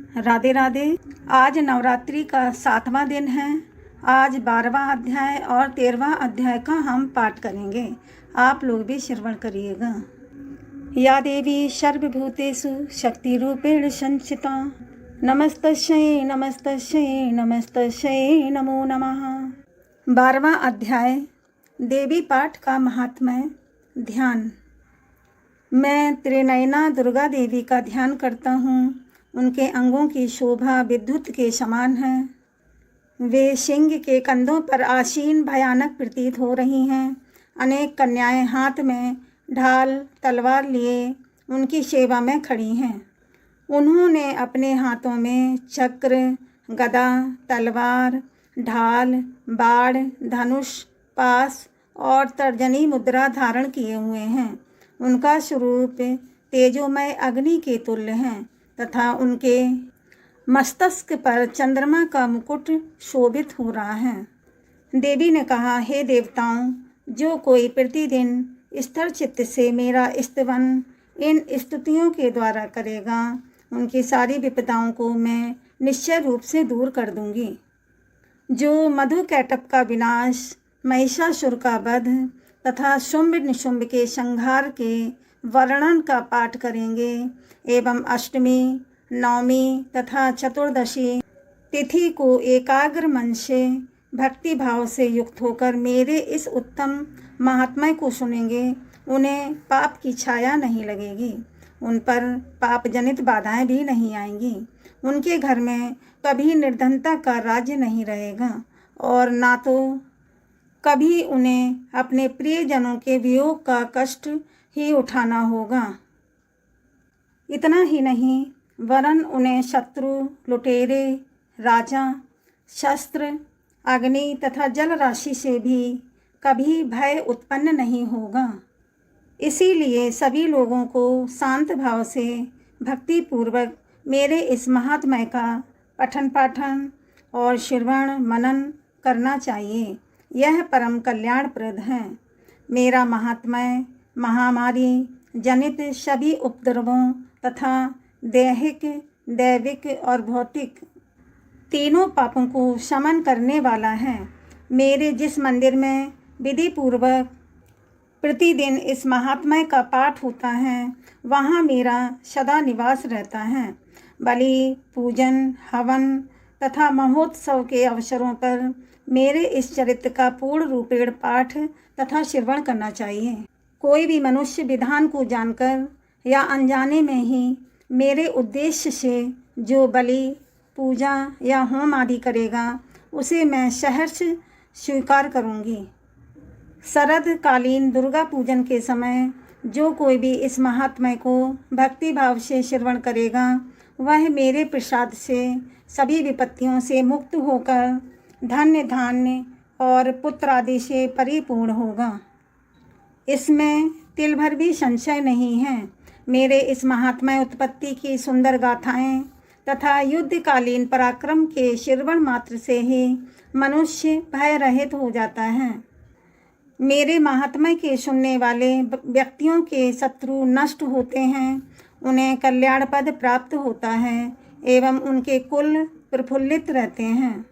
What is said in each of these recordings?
राधे राधे। आज नवरात्रि का 7वां दिन है। आज 12वां अध्याय और 13वां अध्याय का हम पाठ करेंगे। आप लोग भी श्रवण करिएगा। या देवी सर्वभूतेषु शक्तिरूपेण संस्थिता नमस्तस्यै नमस्तस्यै नमस्तस्यै नमो नमः। 12वां अध्याय देवी पाठ का महात्म्य। ध्यान। मैं त्रिनयना दुर्गा देवी का ध्यान करता हूँ। उनके अंगों की शोभा विद्युत के समान है। वे सिंह के कंधों पर आसीन भयानक प्रतीत हो रही हैं। अनेक कन्याएं हाथ में ढाल तलवार लिए उनकी सेवा में खड़ी हैं। उन्होंने अपने हाथों में चक्र, गदा, तलवार, ढाल, बाण, धनुष, पास और तर्जनी मुद्रा धारण किए हुए हैं। उनका स्वरूप तेजोमय अग्नि के तुल्य है तथा उनके मस्तक पर चंद्रमा का मुकुट शोभित हो रहा है। देवी ने कहा, हे देवताओं, जो कोई प्रतिदिन स्थिर चित्त से मेरा स्तवन इन स्तुतियों के द्वारा करेगा, उनकी सारी विपदाओं को मैं निश्चय रूप से दूर कर दूंगी। जो मधुकैटभ का विनाश, महिषासुर का वध तथा शुंभ निशुंभ के संहार के वर्णन का पाठ करेंगे एवं अष्टमी, नवमी तथा चतुर्दशी तिथि को एकाग्र मन से भक्ति भाव से युक्त होकर मेरे इस उत्तम महात्म्य को सुनेंगे, उन्हें पाप की छाया नहीं लगेगी। उन पर पाप जनित बाधाएं भी नहीं आएंगी। उनके घर में कभी निर्धनता का राज्य नहीं रहेगा और ना तो कभी उन्हें अपने प्रियजनों के वियोग का कष्ट ही उठाना होगा। इतना ही नहीं, वरन उन्हें शत्रु, लुटेरे, राजा, शस्त्र, अग्नि तथा जल राशि से भी कभी भय उत्पन्न नहीं होगा। इसीलिए सभी लोगों को शांत भाव से भक्ति पूर्वक मेरे इस महात्म्य का पठन पाठन और श्रवण मनन करना चाहिए। यह परम कल्याणप्रद है। मेरा महात्म्य महामारी जनित सभी उपद्रवों तथा दैहिक, दैविक और भौतिक तीनों पापों को शमन करने वाला है। मेरे जिस मंदिर में विधि पूर्वक प्रतिदिन इस महात्म्य का पाठ होता है, वहाँ मेरा सदा निवास रहता है। बलि, पूजन, हवन तथा महोत्सव के अवसरों पर मेरे इस चरित्र का पूर्ण रूपेण पाठ तथा श्रवण करना चाहिए। कोई भी मनुष्य विधान को जानकर या अनजाने में ही मेरे उद्देश्य से जो बलि, पूजा या होम आदि करेगा, उसे मैं सहर्ष स्वीकार करूँगी। शरद कालीन दुर्गा पूजन के समय जो कोई भी इस महात्म्य को भक्ति भाव से श्रवण करेगा, वह मेरे प्रसाद से सभी विपत्तियों से मुक्त होकर धन्य धान्य और पुत्र आदि से परिपूर्ण होगा। इसमें तिल भर भी संशय नहीं है। मेरे इस महात्म्य उत्पत्ति की सुंदर गाथाएं तथा युद्धकालीन पराक्रम के श्रवण मात्र से ही मनुष्य भय रहित हो जाता है। मेरे महात्म्य के सुनने वाले व्यक्तियों के शत्रु नष्ट होते हैं, उन्हें कल्याण पद प्राप्त होता है एवं उनके कुल प्रफुल्लित रहते हैं।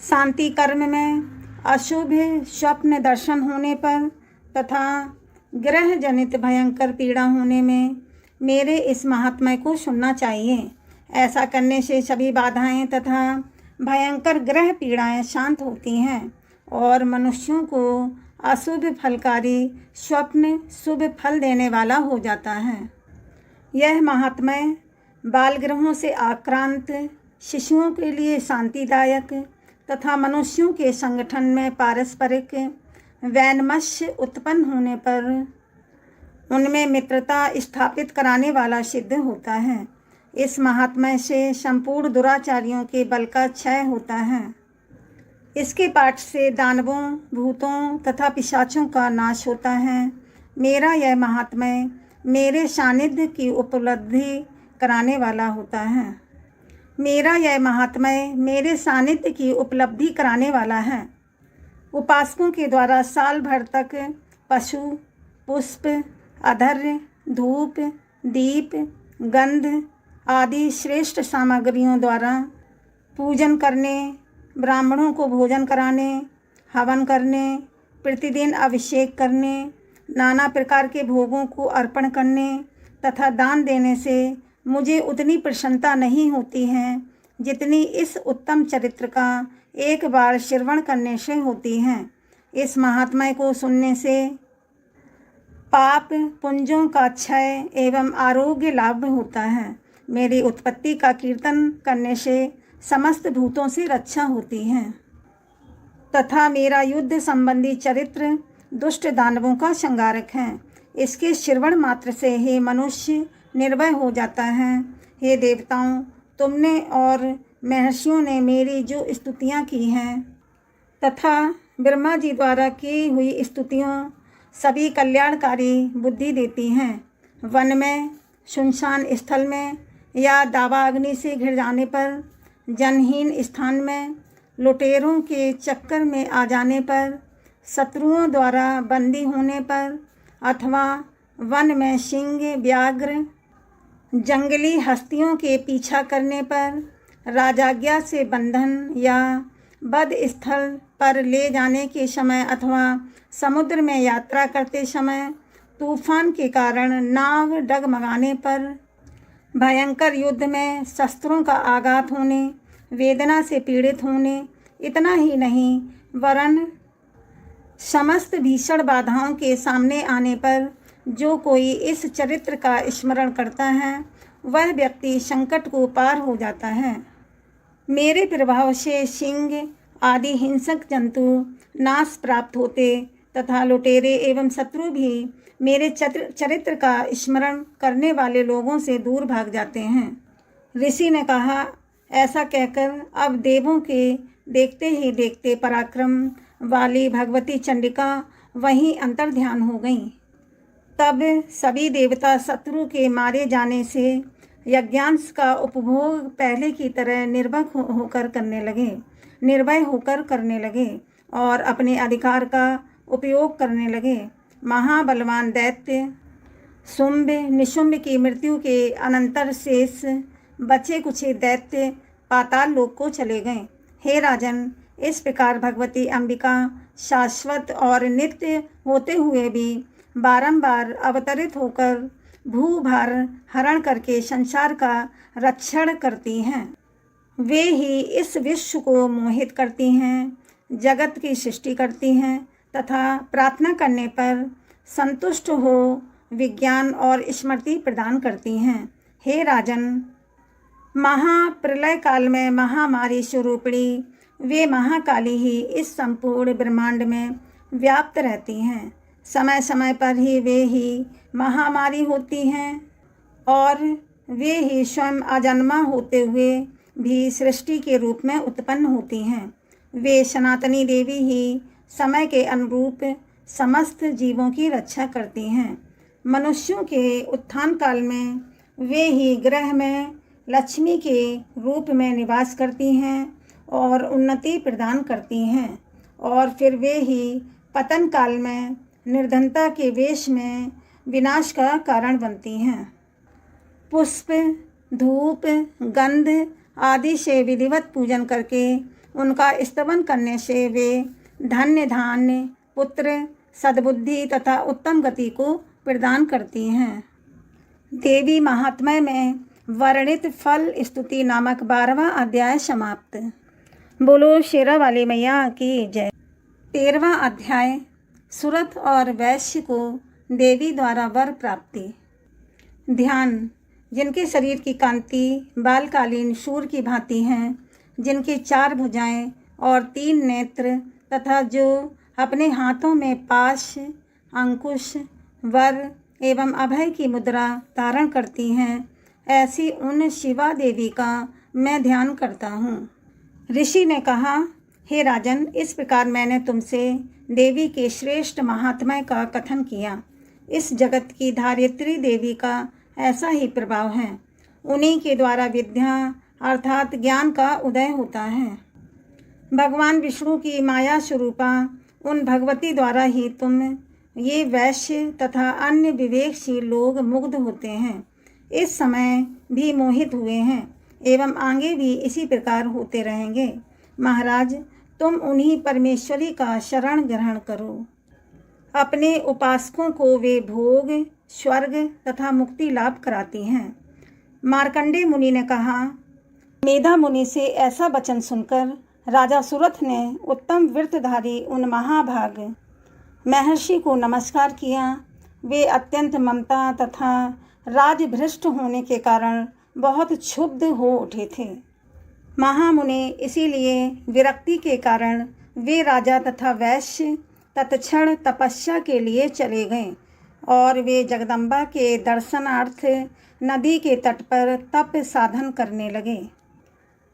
शांति कर्म में अशुभ स्वप्न दर्शन होने पर तथा ग्रह जनित भयंकर पीड़ा होने में मेरे इस महात्म्य को सुनना चाहिए। ऐसा करने से सभी बाधाएं तथा भयंकर ग्रह पीड़ाएं शांत होती हैं और मनुष्यों को अशुभ फलकारी स्वप्न शुभ फल देने वाला हो जाता है। यह महात्म्य बालग्रहों से आक्रांत शिशुओं के लिए शांतिदायक तथा मनुष्यों के संगठन में पारस्परिक वैनमस्य उत्पन्न होने पर उनमें मित्रता स्थापित कराने वाला सिद्ध होता है। इस महात्म्य से संपूर्ण दुराचारियों के बल का क्षय होता है। इसके पाठ से दानवों, भूतों तथा पिशाचों का नाश होता है। मेरा यह महात्म्य मेरे सानिध्य की उपलब्धि कराने वाला होता है। मेरा यह महात्म्य मेरे सानिध्य की उपलब्धि कराने वाला है। उपासकों के द्वारा साल भर तक पशु, पुष्प, अधर्य, धूप, दीप, गंध, आदि श्रेष्ठ सामग्रियों द्वारा पूजन करने, ब्राह्मणों को भोजन कराने, हवन करने, प्रतिदिन अभिषेक करने, नाना प्रकार के भोगों को अर्पण करने तथा दान देने से मुझे उतनी प्रसन्नता नहीं होती है जितनी इस उत्तम चरित्र का एक बार श्रवण करने से होती है। इस महात्म्य को सुनने से पाप पुंजों का क्षय एवं आरोग्य लाभ होता है। मेरी उत्पत्ति का कीर्तन करने से समस्त भूतों से रक्षा होती है तथा मेरा युद्ध संबंधी चरित्र दुष्ट दानवों का संहारक है। इसके श्रवण मात्र से हे मनुष्य निर्भय हो जाता है। हे देवताओं, तुमने और महर्षियों ने मेरी जो स्तुतियाँ की हैं तथा ब्रह्मा जी द्वारा की हुई स्तुतियों सभी कल्याणकारी बुद्धि देती हैं। वन में, सुनसान स्थल में या दावाग्नि से घिर जाने पर, जनहीन स्थान में, लुटेरों के चक्कर में आ जाने पर, शत्रुओं द्वारा बंदी होने पर अथवा वन में सिंह, व्याघ्र, जंगली हस्तियों के पीछा करने पर, राजाज्ञा से बंधन या बद स्थल पर ले जाने के समय अथवा समुद्र में यात्रा करते समय, तूफान के कारण नाव डगमगाने पर, भयंकर युद्ध में शस्त्रों का आघात होने, वेदना से पीड़ित होने, इतना ही नहीं वरन समस्त भीषण बाधाओं के सामने आने पर जो कोई इस चरित्र का स्मरण करता है वह व्यक्ति संकट को पार हो जाता है। मेरे प्रभाव से सिंह आदि हिंसक जंतु नाश प्राप्त होते तथा लुटेरे एवं शत्रु भी मेरे चरित्र का स्मरण करने वाले लोगों से दूर भाग जाते हैं। ऋषि ने कहा, ऐसा कहकर अब देवों के देखते ही देखते पराक्रम वाली भगवती चंडिका वहीं अंतर्ध्यान हो गईं। तब सभी देवता शत्रु के मारे जाने से यज्ञांश का उपभोग पहले की तरह निर्भय होकर करने लगे और अपने अधिकार का उपयोग करने लगे। महाबलवान दैत्य शुंभ निशुंभ की मृत्यु के अनंतर शेष बचे कुछे दैत्य पाताल लोक को चले गए। हे राजन, इस प्रकार भगवती अंबिका शाश्वत और नित्य होते हुए भी बारंबार अवतरित होकर भूभार हरण करके संसार का रक्षण करती हैं। वे ही इस विश्व को मोहित करती हैं, जगत की सृष्टि करती हैं तथा प्रार्थना करने पर संतुष्ट हो विज्ञान और स्मृति प्रदान करती हैं। हे राजन, महाप्रलय काल में महामारी स्वरूपिणी वे महाकाली ही इस संपूर्ण ब्रह्मांड में व्याप्त रहती हैं। समय समय पर ही वे ही महामारी होती हैं और वे ही स्वयं अजन्मा होते हुए भी सृष्टि के रूप में उत्पन्न होती हैं। वे सनातनी देवी ही समय के अनुरूप समस्त जीवों की रक्षा करती हैं। मनुष्यों के उत्थान काल में वे ही ग्रह में लक्ष्मी के रूप में निवास करती हैं और उन्नति प्रदान करती हैं और फिर वे ही पतन काल में निर्धनता के वेश में विनाश का कारण बनती हैं। पुष्प, धूप, गंध आदि से विधिवत पूजन करके उनका स्तवन करने से वे धन्य धान्य, पुत्र, सद्बुद्धि तथा उत्तम गति को प्रदान करती हैं। देवी महात्म्य में वर्णित फल स्तुति नामक 12वां अध्याय समाप्त। बोलो शेरा वाली मैया की जय। 13वां अध्याय सुरथ और वैश्य को देवी द्वारा वर प्राप्ति। ध्यान। जिनके शरीर की कांति बालकालीन सूर्य की भांति हैं, जिनकी 4 भुजाएं और 3 नेत्र तथा जो अपने हाथों में पाश, अंकुश, वर एवं अभय की मुद्रा धारण करती हैं, ऐसी उन शिवा देवी का मैं ध्यान करता हूँ। ऋषि ने कहा, हे राजन, इस प्रकार मैंने तुमसे देवी के श्रेष्ठ महात्म्य का कथन किया। इस जगत की धारित्री देवी का ऐसा ही प्रभाव है। उन्हीं के द्वारा विद्या अर्थात ज्ञान का उदय होता है। भगवान विष्णु की माया स्वरूपा उन भगवती द्वारा ही तुम ये वैश्य तथा अन्य विवेकशील लोग मुग्ध होते हैं। इस समय भी मोहित हुए हैं एवं आगे भी इसी प्रकार होते रहेंगे। महाराज, तुम उन्हीं परमेश्वरी का शरण ग्रहण करो। अपने उपासकों को वे भोग, स्वर्ग तथा मुक्ति लाभ कराती हैं। मार्कंडेय मुनि ने कहा। मेधा मुनि से ऐसा वचन सुनकर राजा सुरथ ने उत्तम वृत्तधारी उन महाभाग महर्षि को नमस्कार किया। वे अत्यंत ममता तथा राजभ्रष्ट होने के कारण बहुत क्षुब्ध हो उठे थे। महामुनि इसीलिए विरक्ति के कारण वे राजा तथा वैश्य तत्क्षण तपस्या के लिए चले गए और वे जगदम्बा के दर्शनार्थ नदी के तट पर तप साधन करने लगे।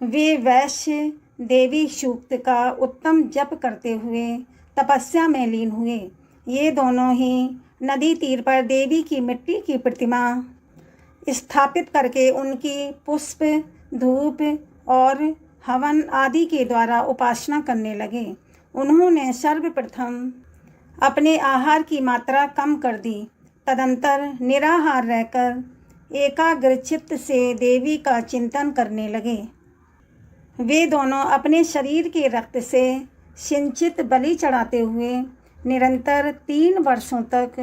वे वैश्य देवी सूक्त का उत्तम जप करते हुए तपस्या में लीन हुए। ये दोनों ही नदी तीर पर देवी की मिट्टी की प्रतिमा स्थापित करके उनकी पुष्प, धूप और हवन आदि के द्वारा उपासना करने लगे। उन्होंने सर्वप्रथम अपने आहार की मात्रा कम कर दी। तदंतर निराहार रहकर एकाग्रचित्त से देवी का चिंतन करने लगे। वे दोनों अपने शरीर के रक्त से सिंचित बलि चढ़ाते हुए निरंतर 3 वर्षों तक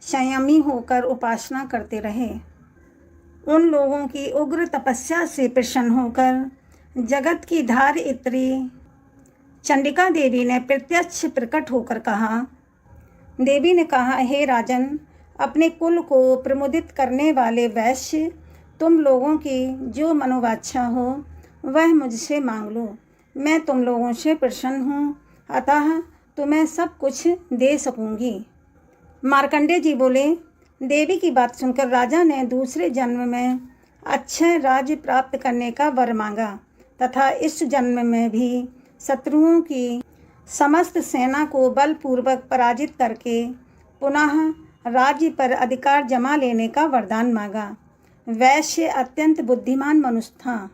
संयमी होकर उपासना करते रहे। उन लोगों की उग्र तपस्या से प्रसन्न होकर जगत की धारित्री चंडिका देवी ने प्रत्यक्ष प्रकट होकर कहा। देवी ने कहा, हे राजन, अपने कुल को प्रमुदित करने वाले वैश्य, तुम लोगों की जो मनोवांछा हो वह मुझसे मांग लो। मैं तुम लोगों से प्रसन्न हूँ, अतः तुम्हें सब कुछ दे सकूँगी। मार्कंडेय जी बोले। देवी की बात सुनकर राजा ने दूसरे जन्म में अक्षय राज्य प्राप्त करने का वर मांगा तथा इस जन्म में भी शत्रुओं की समस्त सेना को बलपूर्वक पराजित करके पुनः राज्य पर अधिकार जमा लेने का वरदान मांगा। वैश्य अत्यंत बुद्धिमान मनुष्य था।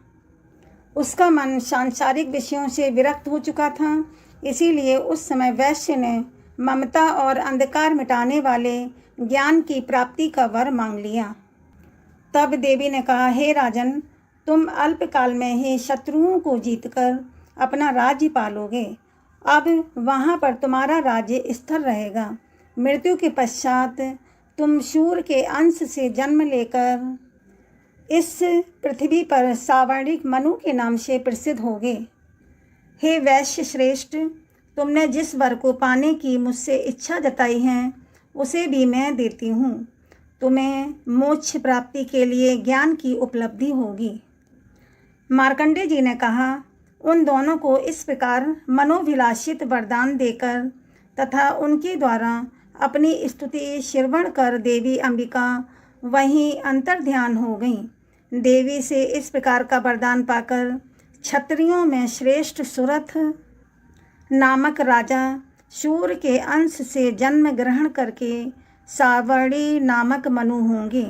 उसका मन सांसारिक विषयों से विरक्त हो चुका था। इसीलिए उस समय वैश्य ने ममता और अंधकार मिटाने वाले ज्ञान की प्राप्ति का वर मांग लिया। तब देवी ने कहा, हे राजन, तुम अल्पकाल में ही शत्रुओं को जीतकर अपना राज्य पालोगे। अब वहाँ पर तुम्हारा राज्य स्थिर रहेगा। मृत्यु के पश्चात तुम सूर्य के अंश से जन्म लेकर इस पृथ्वी पर सावर्णिक मनु के नाम से प्रसिद्ध होगे। हे वैश्य श्रेष्ठ, तुमने जिस वर को पाने की मुझसे इच्छा जताई है उसे भी मैं देती हूँ। तुम्हें मोक्ष प्राप्ति के लिए ज्ञान की उपलब्धि होगी। मार्कंडेय जी ने कहा, उन दोनों को इस प्रकार मनोविलासित वरदान देकर तथा उनके द्वारा अपनी स्तुति श्रवण कर देवी अंबिका वहीं अंतर्ध्यान हो गईं। देवी से इस प्रकार का वरदान पाकर क्षत्रियों में श्रेष्ठ सुरथ नामक राजा सूर्य के अंश से जन्म ग्रहण करके सावर्णी नामक मनु होंगे।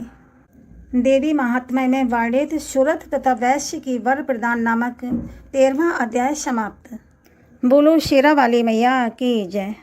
देवी महात्म्य में वर्णित सुरथ तथा वैश्य की वर प्रदान नामक 13वां अध्याय समाप्त। बोलो शेरा वाली मैया की जय।